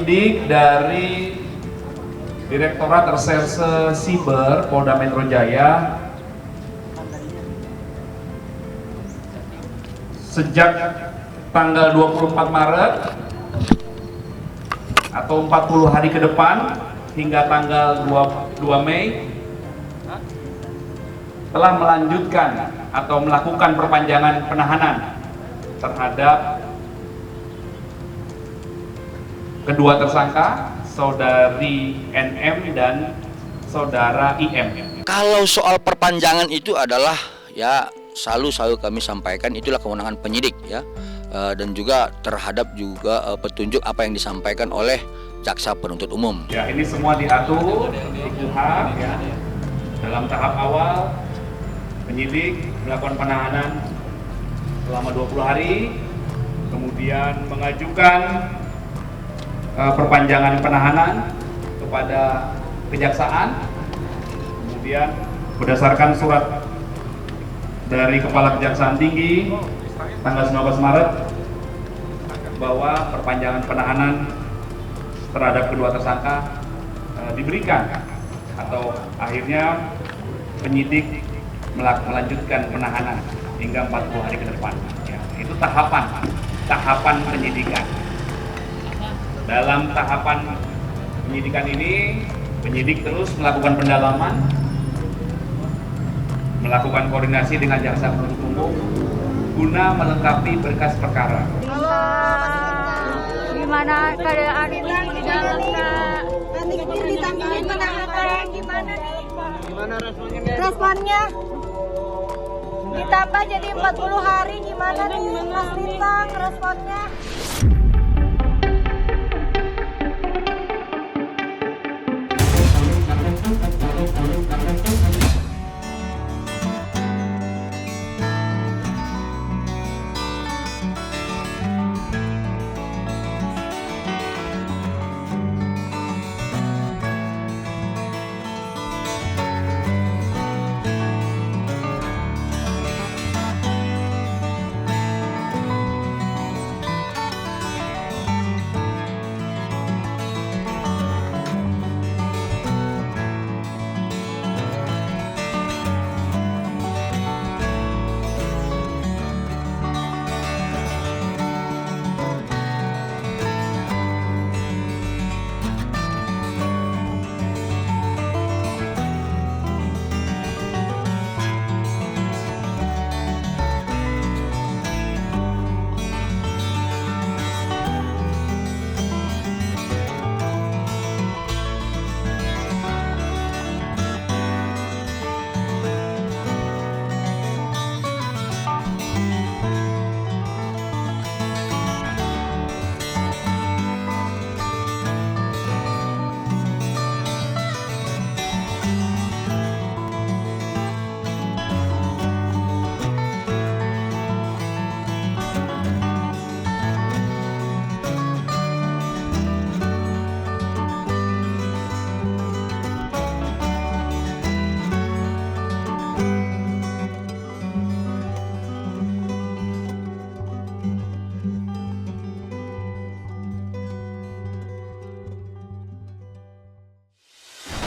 penyidik dari Direktorat Reserse Siber Polda Metro Jaya sejak tanggal 24 Maret atau 40 hari ke depan hingga tanggal 2 Mei telah melanjutkan atau melakukan perpanjangan penahanan terhadap kedua tersangka, saudari NM dan saudara IM. Kalau soal perpanjangan itu adalah ya selalu kami sampaikan itulah kewenangan penyidik ya, dan juga terhadap juga petunjuk apa yang disampaikan oleh jaksa penuntut umum. Ya, ini semua diatur di KUHP ya. Dalam tahap awal penyidik melakukan penahanan selama 20 hari, kemudian mengajukan perpanjangan penahanan kepada kejaksaan, kemudian berdasarkan surat dari Kepala Kejaksaan Tinggi tanggal 19 Maret bahwa perpanjangan penahanan terhadap kedua tersangka diberikan atau akhirnya penyidik melanjutkan penahanan hingga 40 hari ke depan. Ya, itu tahapan penyidikan. Dalam tahapan penyidikan ini, penyidik terus melakukan pendalaman, melakukan koordinasi dengan jaksa penuntut umum guna melengkapi berkas perkara. Gimana keadaan ini di dalam, Kak? Gimana Responnya? Ditambah jadi 40 hari, gimana nih Mas Lintang responnya?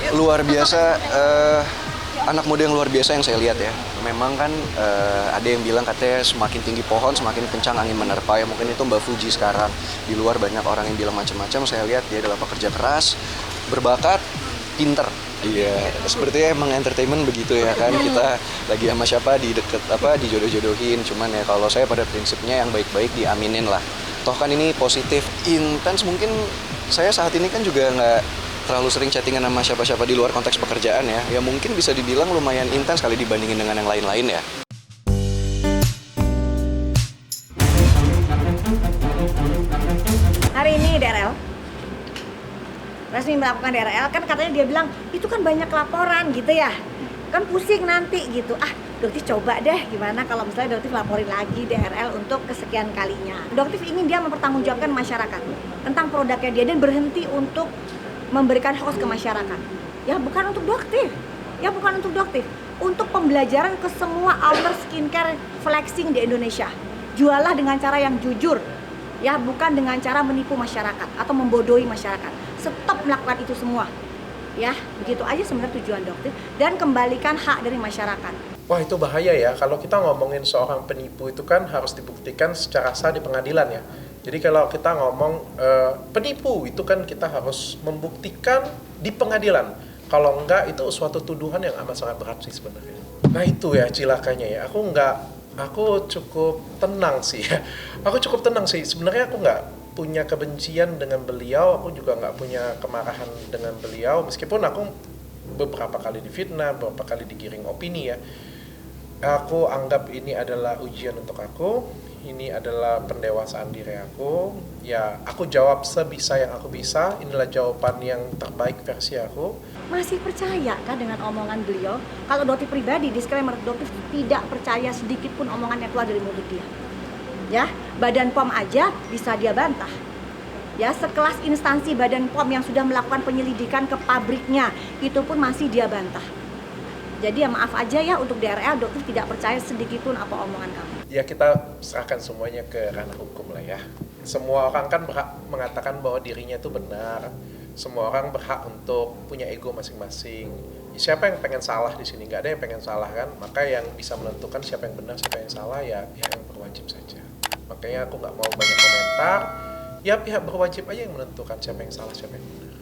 Luar biasa, anak muda yang luar biasa yang saya lihat ya. Memang kan ada yang bilang katanya semakin tinggi pohon semakin kencang angin menerpa ya. Mungkin itu Mbak Fuji sekarang. Di luar banyak orang yang bilang macam-macam. Saya lihat dia adalah pekerja keras, berbakat, pinter. Iya, sepertinya emang entertainment begitu ya kan. Kita lagi sama siapa dijodoh-jodohin. Cuman ya kalau saya pada prinsipnya yang baik-baik diaminin lah. Toh kan ini positif, intens. Mungkin saya saat ini kan juga nggak terlalu sering chattingan sama siapa-siapa di luar konteks pekerjaan ya. Ya mungkin bisa dibilang lumayan intens kali dibandingin dengan yang lain-lain ya. Hari ini DRL resmi melakukan DRL, kan katanya dia bilang itu kan banyak laporan gitu ya, kan pusing nanti gitu. Doktif coba deh gimana kalau misalnya Doktif laporin lagi DRL untuk kesekian kalinya. Doktif ingin dia mempertanggungjawabkan masyarakat tentang produknya dia dan berhenti untuk memberikan hoax ke masyarakat. Ya bukan untuk Doktif, untuk pembelajaran ke semua owner skincare flexing di Indonesia. Jualah dengan cara yang jujur, Ya, bukan dengan cara menipu masyarakat atau membodohi masyarakat. Stop melakukan itu semua. Ya, begitu aja sebenarnya tujuan dokter, dan kembalikan hak dari masyarakat. Wah, itu bahaya ya, kalau kita ngomongin seorang penipu itu kan harus dibuktikan secara sah di pengadilan ya. Jadi kalau kita ngomong penipu itu kan kita harus membuktikan di pengadilan. Kalau enggak, itu suatu tuduhan yang amat sangat berat sih sebenarnya. Nah itu ya cilakanya ya, aku cukup tenang sih ya. Aku cukup tenang sih, sebenarnya aku nggak punya kebencian dengan beliau, aku juga nggak punya kemarahan dengan beliau, meskipun aku beberapa kali difitnah, beberapa kali digiring opini ya. Aku anggap ini adalah ujian untuk aku, ini adalah pendewasaan diri aku. Ya, aku jawab sebisa yang aku bisa, inilah jawaban yang terbaik versi aku. Masih percaya kan dengan omongan beliau? Kalau Dotif pribadi, disclaimer, Dotif tidak percaya sedikit pun omongan yang keluar dari mulut dia. Ya, Badan POM aja bisa dia bantah. Ya, sekelas instansi Badan POM yang sudah melakukan penyelidikan ke pabriknya, itu pun masih dia bantah. Jadi ya maaf aja ya untuk DRL, Dotif tidak percaya sedikit pun apa omongan kamu. Ya kita serahkan semuanya ke ranah hukum lah ya. Semua orang kan berhak mengatakan bahwa dirinya itu benar. Semua orang berhak untuk punya ego masing-masing. Siapa yang pengen salah di sini? Nggak ada yang pengen salah kan? Maka yang bisa menentukan siapa yang benar, siapa yang salah ya yang berwajib saja. Makanya aku nggak mau banyak komentar. Ya pihak berwajib aja yang menentukan siapa yang salah, siapa yang benar.